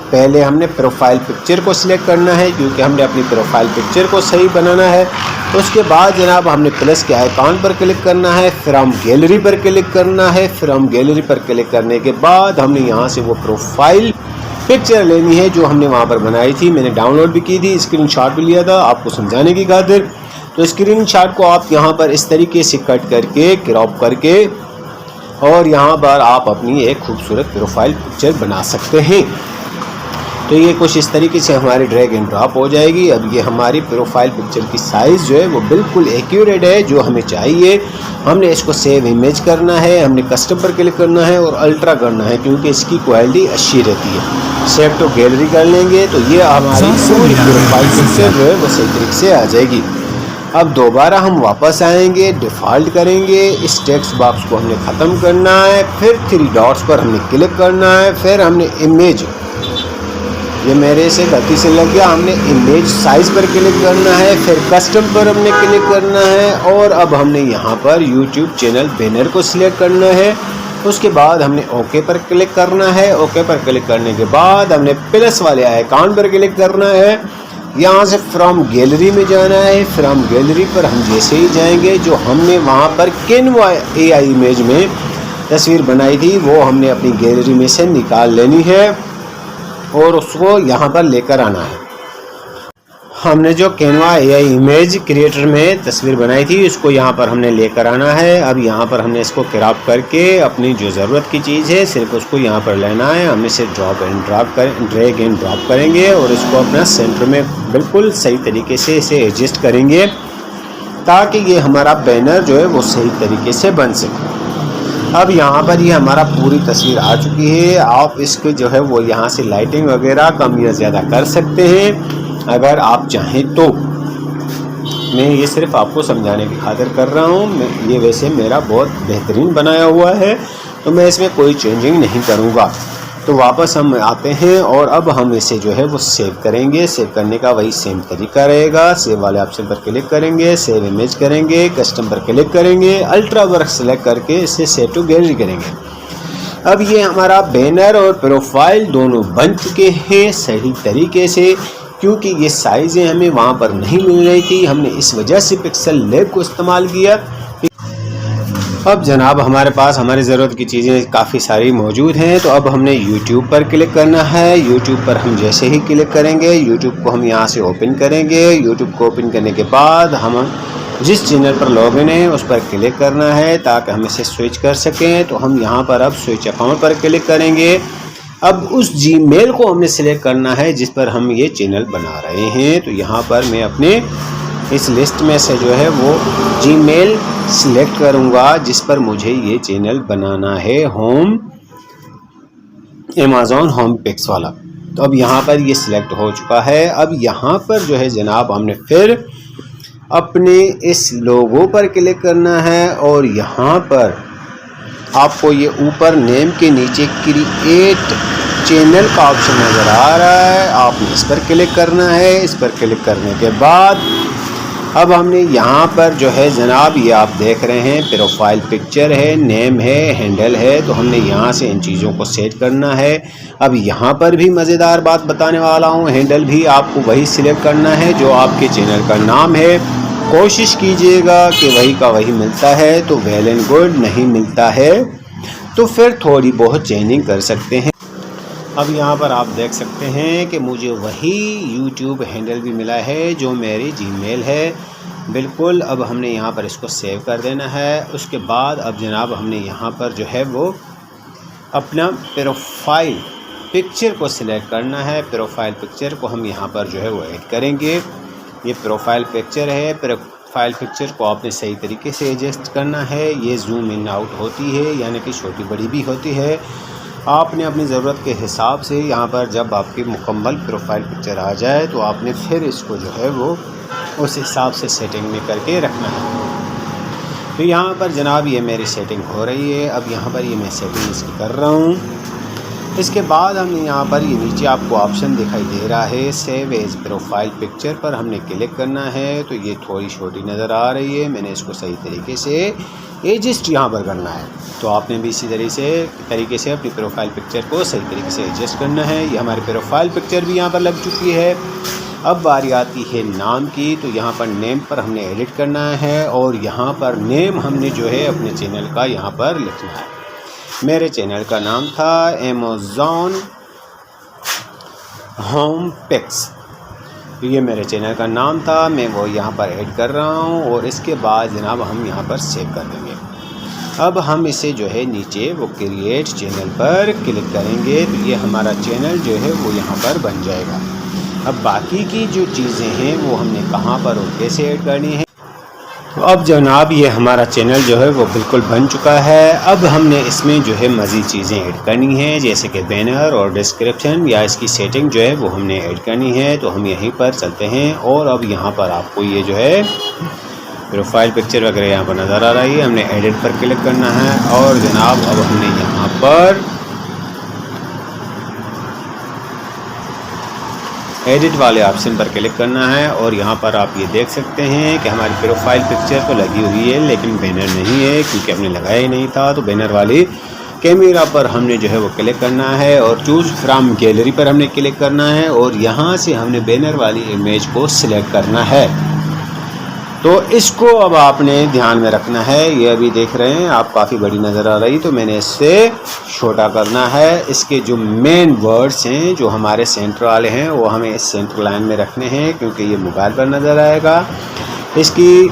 पहले हमने प्रोफाइल पिक्चर को सिलेक्ट करना है क्योंकि हमने अपनी प्रोफाइल पिक्चर को सही बनाना है। उसके बाद जनाब हमने प्लस के आइकॉन पर क्लिक करना है, फिर हम गैलरी पर क्लिक करना है। फिर हम गैलरी पर क्लिक करने के बाद हमने यहाँ से वो प्रोफाइल पिक्चर लेनी है जो हमने वहाँ पर बनाई थी। मैंने डाउनलोड भी की थी, स्क्रीनशॉट भी लिया था आपको समझाने की खातिर। तो स्क्रीनशॉट को आप यहाँ पर इस तरीके से कट करके क्रॉप करके और यहाँ पर आप अपनी एक खूबसूरत प्रोफाइल पिक्चर बना सकते हैं। तो ये कुछ इस तरीके से हमारी ड्रैग एंड ड्रॉप हो जाएगी। अब ये हमारी प्रोफाइल पिक्चर की साइज़ जो है वो बिल्कुल एक्यूरेट है जो हमें चाहिए। हमने इसको सेव इमेज करना है, हमने कस्टम पर क्लिक करना है और अल्ट्रा करना है क्योंकि इसकी क्वालिटी अच्छी रहती है। सेव टू गैलरी कर लेंगे तो ये हमारी पूरी प्रोफाइल पिक्चर जो है वो सही तरीके से आ जाएगी। अब दोबारा हम वापस आएंगे, डिफ़ॉल्ट करेंगे, इस टेक्स्ट बॉक्स को हमने ख़त्म करना है, फिर 3 डॉट्स पर हमने क्लिक करना है, फिर हमने इमेज, ये मेरे से गलती से लग गया, हमने इमेज साइज़ पर क्लिक करना है, फिर कस्टम पर हमने क्लिक करना है और अब हमने यहाँ पर यूट्यूब चैनल बैनर को सिलेक्ट करना है। उसके बाद हमने ओके पर क्लिक करना है। ओके पर क्लिक करने के बाद हमने प्लस वाले आइकॉन पर क्लिक करना है। यहाँ से फ्रॉम गैलरी में जाना है। फ्रॉम गैलरी पर हम जैसे ही जाएंगे जो हमने वहाँ पर कैनवा AI इमेज में तस्वीर बनाई थी वो हमने अपनी गैलरी में से निकाल लेनी है और उसको यहाँ पर लेकर आना है। हमने जो कैनवा AI इमेज क्रिएटर में तस्वीर बनाई थी उसको यहाँ पर हमने लेकर आना है। अब यहाँ पर हमने इसको क्रॉप करके अपनी जो ज़रूरत की चीज़ है सिर्फ उसको यहाँ पर लेना है। हम इसे ड्रैग एंड ड्रॉप करेंगे और इसको अपना सेंटर में बिल्कुल सही तरीके से इसे एडजस्ट करेंगे ताकि ये हमारा बैनर जो है वो सही तरीके से बन सके। अब यहाँ पर ये हमारा पूरी तस्वीर आ चुकी है। आप इसके जो है वो यहाँ से लाइटिंग वगैरह कम या ज़्यादा कर सकते हैं अगर आप चाहें तो। मैं ये सिर्फ आपको समझाने की खातिर कर रहा हूँ। ये वैसे मेरा बहुत बेहतरीन बनाया हुआ है तो मैं इसमें कोई चेंजिंग नहीं करूँगा। तो वापस हम आते हैं और अब हम इसे जो है वो सेव करेंगे। सेव करने का वही सेम तरीका रहेगा। सेव वाले ऑप्शन पर क्लिक करेंगे, सेव इमेज करेंगे, कस्टम पर क्लिक करेंगे, अल्ट्रा वर्क सेलेक्ट करके इसे सेव टू गैलरी करेंगे। अब ये हमारा बैनर और प्रोफाइल दोनों बन चुके हैं सही तरीके से। क्योंकि ये साइज़ें हमें वहाँ पर नहीं मिल रही थी, हमने इस वजह से पिक्सल लैब को इस्तेमाल किया। अब जनाब हमारे पास हमारी ज़रूरत की चीज़ें काफ़ी सारी मौजूद हैं। तो अब हमने YouTube पर क्लिक करना है। YouTube पर हम जैसे ही क्लिक करेंगे YouTube को हम यहाँ से ओपन करेंगे। YouTube को ओपन करने के बाद हम जिस चैनल पर लॉगिन है उस पर क्लिक करना है ताकि हम इसे स्विच कर सकें। तो हम यहाँ पर अब स्विच अकाउंट पर क्लिक करेंगे। अब उस Gmail को हमने सिलेक्ट करना है जिस पर हम ये चैनल बना रहे हैं। तो यहाँ पर मैं अपने इस लिस्ट में से जो है वो Gmail सिलेक्ट करूँगा जिस पर मुझे ये चैनल बनाना है, Amazon होम पिक्स वाला। तो अब यहाँ पर ये सिलेक्ट हो चुका है। अब यहाँ पर जो है जनाब हमने फिर अपने इस लोगो पर क्लिक करना है और यहाँ पर आपको ये ऊपर नेम के नीचे क्रिएट चैनल का ऑप्शन नज़र आ रहा है, आपने इस पर क्लिक करना है। इस पर क्लिक करने के बाद अब हमने यहाँ पर जो है जनाब ये आप देख रहे हैं प्रोफाइल पिक्चर है, नेम है, हैंडल है। तो हमने यहाँ से इन चीज़ों को सेट करना है। अब यहाँ पर भी मज़ेदार बात बताने वाला हूँ, हैंडल भी आपको वही सिलेक्ट करना है जो आपके चैनल का नाम है। कोशिश कीजिएगा कि वही का वही मिलता है, तो वेल एंड गुड, नहीं मिलता है तो फिर थोड़ी बहुत चेंजिंग कर सकते हैं। अब यहाँ पर आप देख सकते हैं कि मुझे वही YouTube हैंडल भी मिला है जो मेरी Gmail है बिल्कुल। अब हमने यहाँ पर इसको सेव कर देना है। उसके बाद अब जनाब हमने यहाँ पर जो है वो अपना प्रोफाइल पिक्चर को सिलेक्ट करना है। प्रोफाइल पिक्चर को हम यहाँ पर जो है वो ऐड करेंगे। ये प्रोफाइल पिक्चर है। प्रोफाइल पिक्चर को आपने सही तरीके से एडजस्ट करना है। ये जूम इन आउट होती है यानी कि छोटी बड़ी भी होती है। आपने अपनी ज़रूरत के हिसाब से यहाँ पर जब आपकी मुकम्मल प्रोफाइल पिक्चर आ जाए तो आपने फिर इसको जो है वो उस हिसाब से सेटिंग में करके रखना है। तो यहाँ पर जनाब ये मेरी सेटिंग हो रही है। अब यहाँ पर ये मैं सेटिंग इसकी कर रहा हूँ। इसके बाद हमने यहाँ पर ये नीचे आपको ऑप्शन दिखाई दे रहा है सेव एज प्रोफाइल पिक्चर पर हमने क्लिक करना है। तो ये थोड़ी छोटी नज़र आ रही है, मैंने इसको सही तरीके से एडजस्ट यहाँ पर करना है। तो आपने भी इसी तरीके से अपनी प्रोफाइल पिक्चर को सही तरीके से एडजस्ट करना है। ये हमारी प्रोफाइल पिक्चर भी यहाँ पर लग चुकी है। अब बारी आती है नाम की। तो यहाँ पर नेम पर हमने एडिट करना है और यहाँ पर नेम हमने जो है अपने चैनल का यहाँ पर लिखना है। मेरे चैनल का नाम था Amazon होम पिक्स। तो ये मेरे चैनल का नाम था, मैं वो यहाँ पर ऐड कर रहा हूँ और इसके बाद जनाब हम यहाँ पर सेव कर देंगे। अब हम इसे जो है नीचे वो क्रिएट चैनल पर क्लिक करेंगे तो ये हमारा चैनल जो है वो यहाँ पर बन जाएगा। अब बाकी की जो चीज़ें हैं वो हमने कहाँ पर और कैसे ऐड करनी है। तो अब जनाब ये हमारा चैनल जो है वो बिल्कुल बन चुका है। अब हमने इसमें जो है मज़ीद चीज़ें ऐड करनी है, जैसे कि बैनर और डिस्क्रिप्शन या इसकी सेटिंग जो है वो हमने ऐड करनी है। तो हम यहीं पर चलते हैं और अब यहाँ पर आपको ये जो है प्रोफाइल पिक्चर वगैरह यहाँ पर नज़र आ रही है। हमने एडिट पर क्लिक करना है और जनाब अब हमने यहाँ पर एडिट वाले ऑप्शन पर क्लिक करना है और यहाँ पर आप ये देख सकते हैं कि हमारी प्रोफाइल पिक्चर तो लगी हुई है लेकिन बैनर नहीं है, क्योंकि हमने लगाया ही नहीं था। तो बैनर वाली कैमरा पर हमने जो है वो क्लिक करना है और चूज़ फ्रॉम गैलरी पर हमने क्लिक करना है और यहाँ से हमने बैनर वाली इमेज को सिलेक्ट करना है। तो इसको अब आपने ध्यान में रखना है। ये अभी देख रहे हैं आप काफ़ी बड़ी नज़र आ रही, तो मैंने इससे छोटा करना है। इसके जो मेन वर्ड्स हैं जो हमारे सेंटर वाले हैं वो हमें इस सेंटर लाइन में रखने हैं, क्योंकि ये मोबाइल पर नज़र आएगा। इसकी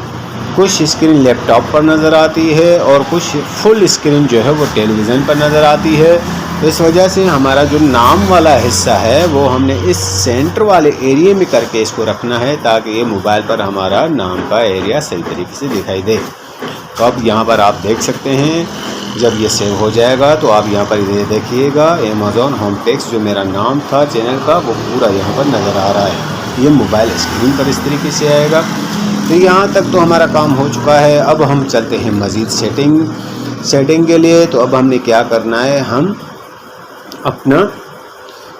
कुछ स्क्रीन लैपटॉप पर नज़र आती है और कुछ फुल स्क्रीन जो है वो टेलीविज़न पर नज़र आती है। तो इस वजह से हमारा जो नाम वाला हिस्सा है वो हमने इस सेंटर वाले एरिया में करके इसको रखना है, ताकि ये मोबाइल पर हमारा नाम का एरिया सही तरीके से दिखाई दे। तो अब यहाँ पर आप देख सकते हैं, जब ये सेव हो जाएगा तो आप यहाँ पर ये देखिएगा अमेज़न होम पेज जो मेरा नाम था चैनल का वो पूरा यहाँ पर नज़र आ रहा है। ये मोबाइल स्क्रीन पर इस तरीके से आएगा। तो यहाँ तक तो हमारा काम हो चुका है। अब हम चलते हैं मज़ीद सेटिंग के लिए। तो अब हमने क्या करना है, हम अपना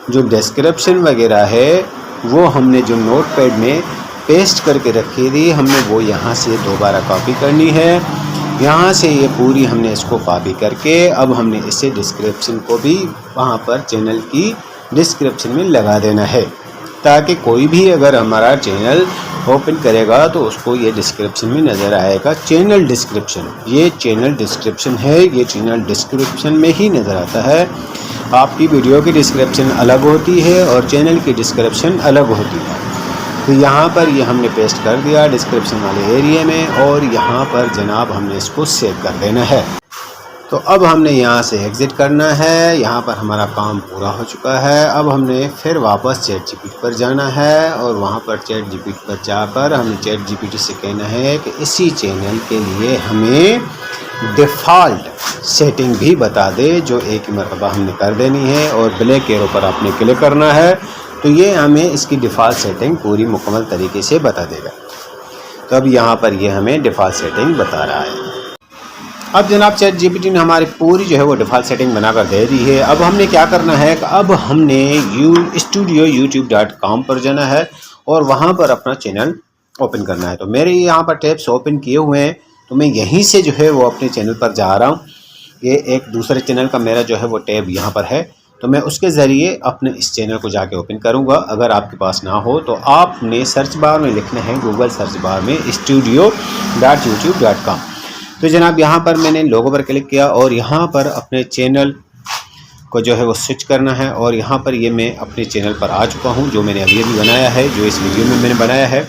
जो डिस्क्रिप्शन वगैरह है वो हमने जो नोटपैड में पेस्ट करके रखी थी हमने वो यहाँ से दोबारा कॉपी करनी है। यहाँ से ये पूरी हमने इसको कॉपी करके अब हमने इसे डिस्क्रिप्शन को भी वहाँ पर चैनल की डिस्क्रिप्शन में लगा देना है, ताकि कोई भी अगर हमारा चैनल ओपन करेगा तो उसको ये डिस्क्रिप्शन में नज़र आएगा। चैनल डिस्क्रिप्शन, ये चैनल डिस्क्रिप्शन है, ये चैनल डिस्क्रिप्शन में ही नज़र आता है। आपकी वीडियो की डिस्क्रिप्शन अलग होती है और चैनल की डिस्क्रिप्शन अलग होती है। तो यहाँ पर ये हमने पेस्ट कर दिया डिस्क्रिप्शन वाले एरिया में और यहाँ पर जनाब हमने इसको सेव कर देना है। तो अब हमने यहाँ से एग्ज़िट करना है। यहाँ पर हमारा काम पूरा हो चुका है। अब हमने फिर वापस चैट जीपीटी पर जाना है और वहाँ पर चैट जीपीटी पर जाकर हमने चैट जीपीटी से कहना है कि इसी चैनल के लिए हमें डिफ़ॉल्ट सेटिंग भी बता दे, जो एक मरतबा हमने कर देनी है और ब्लैक एरो पर आपने क्लिक करना है। तो ये हमें इसकी डिफ़ॉल्ट सेटिंग पूरी मुकम्मल तरीके से बता देगा। तो अब यहाँ पर ये हमें डिफ़ॉल्ट सेटिंग बता रहा है। अब जनाब चैट जीपीटी ने हमारी पूरी जो है वो डिफ़ॉल्ट सेटिंग बनाकर दे दी है। अब हमने क्या करना है, अब हमने स्टूडियो youtube.com पर जाना है और वहाँ पर अपना चैनल ओपन करना है। तो मेरे यहाँ पर टैब्स ओपन किए हुए हैं, तो मैं यहीं से जो है वो अपने चैनल पर जा रहा हूँ। ये एक दूसरे चैनल का मेरा जो है वो टैब यहाँ पर है, तो मैं उसके ज़रिए अपने इस चैनल को जाके ओपन करूँगा। अगर आपके पास ना हो तो आपने सर्च बार में लिखना है, गूगल सर्च बार में studio.youtube.com। तो जनाब यहाँ पर मैंने लोगो पर क्लिक किया और यहाँ पर अपने चैनल को जो है वो स्विच करना है और यहाँ पर ये मैं अपने चैनल पर आ चुका हूँ, जो मैंने अभी बनाया है, जो इस वीडियो में मैंने बनाया है।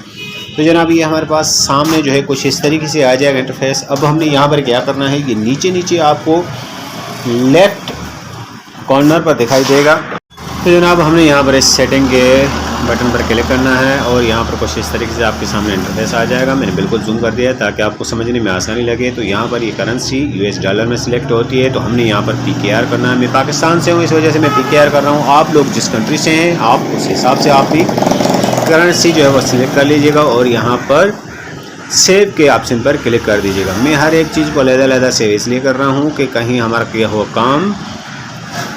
तो जनाब ये हमारे पास सामने जो है कुछ इस तरीके से आ जाएगा इंटरफेस। अब हमने यहाँ पर क्या करना है, ये नीचे आपको लेफ़्ट कॉर्नर पर दिखाई देगा। तो जनाब हमने यहाँ पर इस सेटिंग के बटन पर क्लिक करना है और यहाँ पर कुछ इस तरीके से आपके सामने इंटरफेस आ जाएगा। मैंने बिल्कुल जूम कर दिया है ताकि आपको समझने में आसानी लगे। तो यहाँ पर ये करेंसी US डॉलर में सिलेक्ट होती है, तो हमने यहाँ पर PKR करना है। मैं पाकिस्तान से हूँ, इस वजह से मैं PKR कर रहा हूँ। आप लोग जिस कंट्री से हैं आप उस हिसाब से आप भी करेंसी जो है वो सिलेक्ट कर लीजिएगा और यहाँ पर सेव के ऑप्शन पर क्लिक कर दीजिएगा। मैं हर एक चीज़ को अलग-अलग सेव इसलिए कर रहा हूँ कि कहीं हमारा किया हुआ काम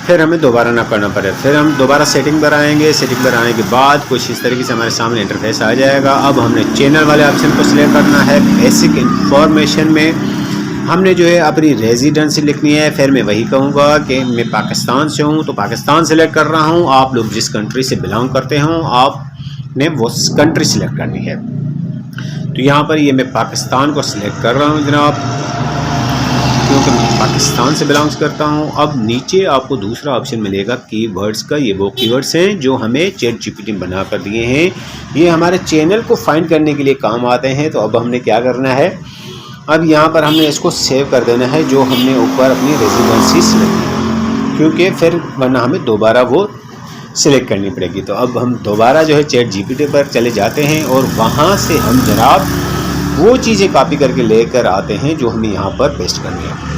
फिर हमें दोबारा ना करना पड़े। फिर हम दोबारा सेटिंग पर आएंगे। सेटिंग पर आने के बाद कुछ इस तरीके से हमारे सामने इंटरफेस आ जाएगा। अब हमने चैनल वाले ऑप्शन को सिलेक्ट करना है। बेसिक इंफॉर्मेशन में हमने जो है अपनी रेजिडेंसी लिखनी है। फिर मैं वही कहूँगा कि मैं पाकिस्तान से हूँ, तो पाकिस्तान सेलेक्ट कर रहा हूँ। आप लोग जिस कंट्री से बिलोंग करते हों आपने वो कंट्री सिलेक्ट करनी है। तो यहाँ पर ये मैं पाकिस्तान को सिलेक्ट कर रहा हूँ जनाब, क्योंकि मैं पाकिस्तान से बिलोंग्स करता हूँ। अब नीचे आपको दूसरा ऑप्शन मिलेगा कीवर्ड्स का। ये वो कीवर्ड्स हैं जो हमें चैट जीपीटी बना कर दिए हैं। ये हमारे चैनल को फाइंड करने के लिए काम आते हैं। तो अब हमने क्या करना है, अब यहाँ पर हमने इसको सेव कर देना है जो हमने ऊपर अपनी रेजिडेंसी सिलेक्ट की, क्योंकि फिर वरना हमें दोबारा वो सिलेक्ट करनी पड़ेगी। तो अब हम दोबारा जो है चैट जीपीटी पर चले जाते हैं और वहाँ से हम जनाब वो चीज़ें कॉपी करके लेकर आते हैं जो हमें यहाँ पर पेस्ट करनी है।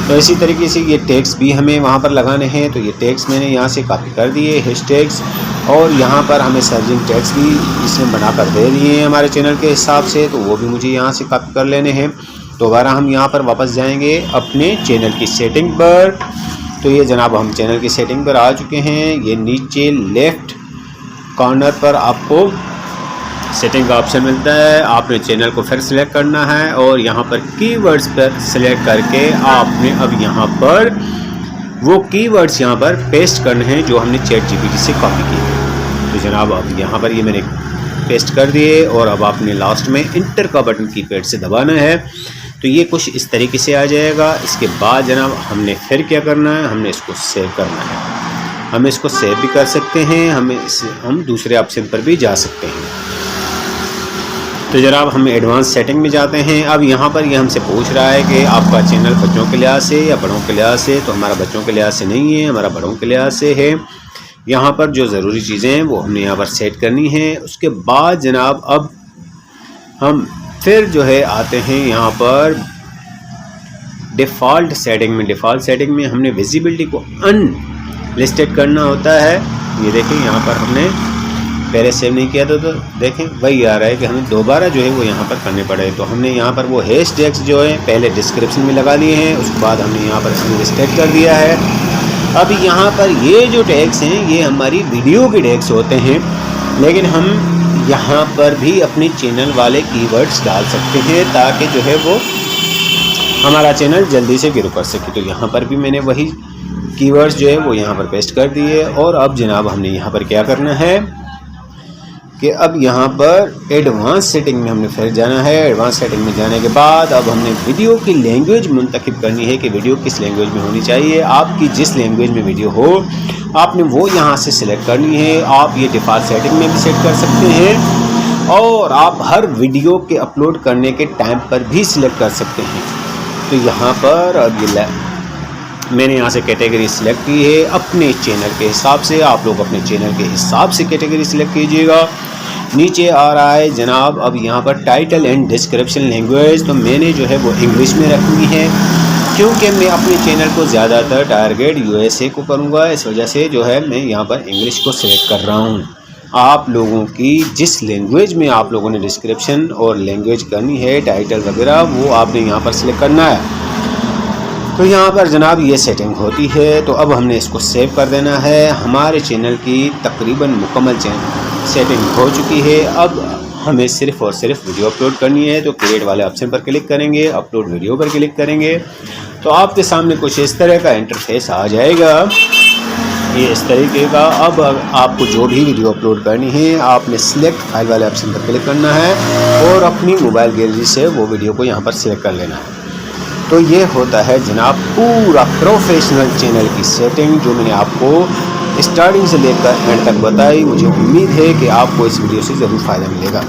तो इसी तरीके से ये टैग्स भी हमें वहाँ पर लगाने हैं। तो ये टैग्स मैंने यहाँ से कॉपी कर दिए, हैशटैग्स, और यहाँ पर हमें सर्चिंग टैग्स भी इसमें बना कर दे दिए हैं हमारे चैनल के हिसाब से, तो वो भी मुझे यहाँ से कॉपी कर लेने हैं। दोबारा हम यहाँ पर वापस जाएंगे अपने चैनल की सेटिंग पर। तो ये जनाब हम चैनल की सेटिंग पर आ चुके हैं। ये नीचे लेफ़्ट कॉर्नर पर आपको सेटिंग का ऑप्शन मिलता है, आपने चैनल को फिर सिलेक्ट करना है और यहाँ पर कीवर्ड्स पर सिलेक्ट करके आपने अब यहाँ पर वो कीवर्ड्स यहाँ पर पेस्ट करने हैं जो हमने चैट जीपीटी से कॉपी किए थे। तो जनाब अब यहाँ पर ये मैंने पेस्ट कर दिए और अब आपने लास्ट में इंटर का बटन कीपैड से दबाना है। तो ये कुछ इस तरीके से आ जाएगा। इसके बाद जनाब हमने फिर क्या करना है, हमने इसको सेव करना है। हम इसको सेव भी कर सकते हैं, हम दूसरे ऑप्शन पर भी जा सकते हैं। तो जनाब हम एडवांस सेटिंग में जाते हैं। अब यहाँ पर ये हमसे पूछ रहा है कि आपका चैनल बच्चों के लिहाज से या बड़ों के लिहाज से। तो हमारा बच्चों के लिहाज से नहीं है, हमारा बड़ों के लिहाज से है। यहाँ पर जो ज़रूरी चीज़ें हैं वो हमने यहाँ पर सेट करनी है। उसके बाद जनाब अब हम फिर जो है आते हैं यहाँ पर डिफ़ॉल्ट सेटिंग में। डिफ़ॉल्ट सेटिंग में हमने विजिबिलिटी को अनलिस्टेड करना होता है। ये देखें यहाँ पर हमने पहले सेव नहीं किया था, तो देखें वही आ रहा है कि हमें दोबारा जो है वो यहाँ पर करने पड़े। तो हमने यहाँ पर वो हैशटैग्स जो है पहले डिस्क्रिप्शन में लगा लिए हैं, उसके बाद हमने यहाँ पर अनलिस्टेड कर दिया है। अब यहाँ पर ये जो टैग्स हैं ये हमारी वीडियो के टैग्स होते हैं, लेकिन हम यहाँ पर भी अपने चैनल वाले कीवर्ड्स डाल सकते हैं ताकि जो है वो हमारा चैनल जल्दी से ग्रो कर सके। तो यहाँ पर भी मैंने वही कीवर्ड्स जो है वो यहाँ पर पेस्ट कर दिए। और अब जनाब हमने यहाँ पर क्या करना है कि अब यहाँ पर एडवांस सेटिंग में हमने फिर जाना है। एडवांस सेटिंग में जाने के बाद अब हमने वीडियो की लैंग्वेज मुंतखब करनी है कि वीडियो किस लैंग्वेज में होनी चाहिए। आपकी जिस लैंग्वेज में वीडियो हो आपने वो यहाँ से सिलेक्ट करनी है। आप ये डिफ़ॉल्ट सेटिंग में भी सेट कर सकते हैं और आप हर वीडियो के अपलोड करने के टाइम पर भी सिलेक्ट कर सकते हैं। तो यहाँ पर अब ये मैंने यहाँ से कैटेगरी सिलेक्ट की है अपने चैनल के हिसाब से। आप लोग अपने चैनल के हिसाब से कैटेगरी सिलेक्ट कीजिएगा। नीचे आ रहा है जनाब अब यहाँ पर टाइटल एंड डिस्क्रिप्शन लैंग्वेज। तो मैंने जो है वो इंग्लिश में रखनी है क्योंकि मैं अपने चैनल को ज़्यादातर टारगेट यूएसए को करूँगा, इस वजह से जो है मैं यहाँ पर इंग्लिश को सिलेक्ट कर रहा हूँ। आप लोगों की जिस लैंग्वेज में आप लोगों ने डिस्क्रिप्शन और लैंग्वेज करनी है, टाइटल वगैरह, वो आपने यहाँ पर सिलेक्ट करना है। तो यहाँ पर जनाब ये सेटिंग होती है। तो अब हमने इसको सेव कर देना है। हमारे चैनल की तकरीबन मुकम्मल सेटिंग हो चुकी है। अब हमें सिर्फ़ और सिर्फ वीडियो अपलोड करनी है। तो क्रिएट वाले ऑप्शन पर क्लिक करेंगे, अपलोड वीडियो पर क्लिक करेंगे तो आपके सामने कुछ इस तरह का इंटरफेस आ जाएगा, ये इस तरीके का। अब आपको जो भी वीडियो अपलोड करनी है आपने सिलेक्ट फाइल वाले ऑप्शन पर क्लिक करना है और अपनी मोबाइल गैलरी से वो वीडियो को यहाँ पर सिलेक्ट कर लेना है। तो ये होता है जनाब पूरा प्रोफेशनल चैनल की सेटिंग जो मैंने आपको स्टार्टिंग से लेकर एंड तक बताई। मुझे उम्मीद है कि आपको इस वीडियो से ज़रूर फ़ायदा मिलेगा।